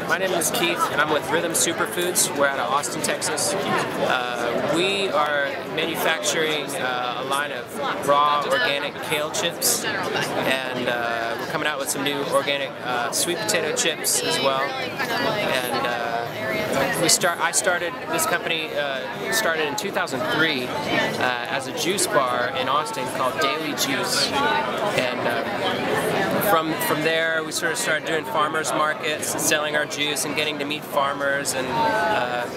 My name is Keith, and I'm with Rhythm Superfoods. We're out of Austin, Texas. We are manufacturing a line of raw organic kale chips, and we're coming out with some new organic sweet potato chips as well. And this company started in 2003 as a juice bar in Austin called Daily Juice, and from there we sort of started doing farmers markets and selling our juice and getting to meet farmers and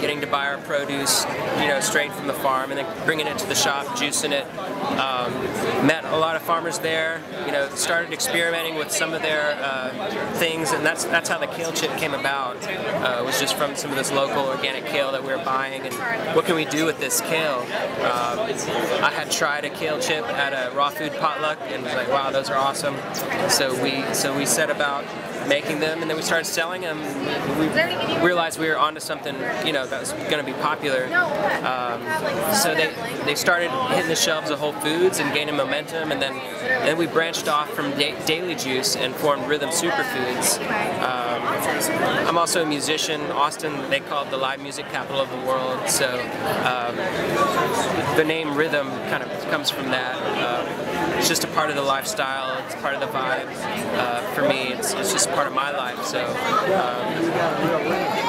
getting to buy our produce, straight from the farm, and then bringing it to the shop, juicing it. Met a lot of farmers there. Started experimenting with some of their things, and that's how the kale chip came about. It was just from some of this local organic kale that we were buying, and what can we do with this kale? I had tried a kale chip at a raw food potluck and was like, wow, those are awesome. So we set about making them, and then we started selling them. We realized we were onto something, that was going to be popular. So they started hitting the shelves of Whole Foods and gaining momentum, and then we branched off from Daily Juice and formed Rhythm Superfoods. I'm also a musician. Austin, they call it the live music capital of the world, so the name Rhythm kind of comes from that. It's just a part of the lifestyle, it's part of the vibe. For me, it's just part of my life, so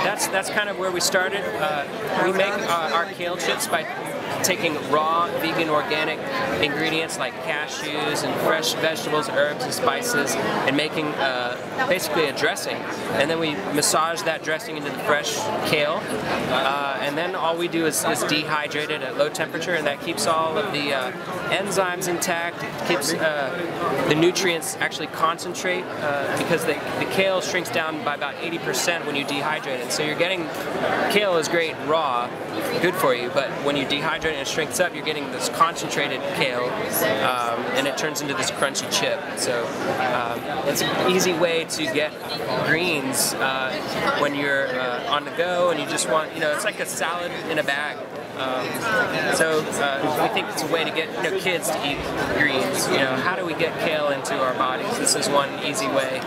that's kind of where we started. We make our kale chips by taking raw, vegan, organic ingredients like cashews and fresh vegetables, herbs, and spices, and making basically a dressing. And then we massage that dressing into the fresh kale, and then all we do is dehydrate it at low temperature, and that keeps all of the enzymes intact. It keeps the nutrients actually concentrate, because the kale shrinks down by about 80% when you dehydrate it. So you're getting, kale is great raw, good for you, but when you dehydrate and it shrinks up, you're getting this concentrated kale, and it turns into this crunchy chip. So it's an easy way to get greens when you're on the go and you just want, it's like a salad in a bag. So we think it's a way to get kids to eat greens. How do we get kale into our bodies? This is one easy way.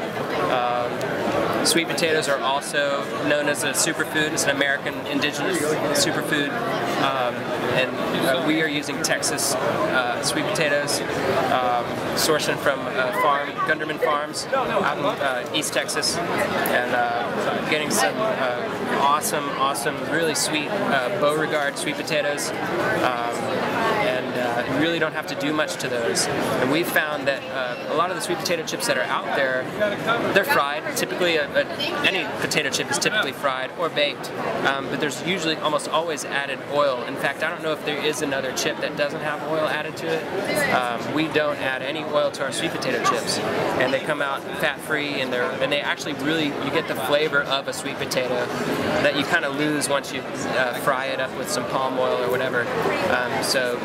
Sweet potatoes are also known as a superfood. It's an American indigenous superfood, and we are using Texas sweet potatoes, sourcing from Gunderman Farms out in East Texas, and getting some awesome, really sweet Beauregard sweet potatoes. You really don't have to do much to those. And we've found that a lot of the sweet potato chips that are out there, they're fried. Typically, any potato chip is typically fried or baked, but there's usually almost always added oil. In fact, I don't know if there is another chip that doesn't have oil added to it. We don't add any oil to our sweet potato chips, and they come out fat-free, and they actually really, you get the flavor of a sweet potato that you kind of lose once you fry it up with some palm oil or whatever. So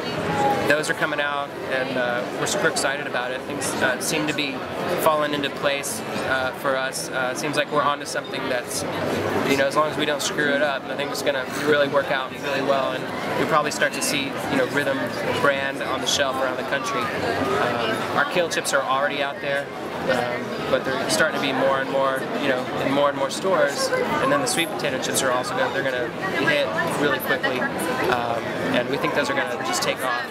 those are coming out, and we're super excited about it. Things seem to be falling into place for us. It seems like we're onto something that's, as long as we don't screw it up, I think it's going to really work out really well, and you'll probably start to see, Rhythm brand on the shelf around the country. Our kale chips are already out there, but they're starting to be more and more, in more and more stores. And then the sweet potato chips are also they're going to hit really quickly, and we think those are going to just take off.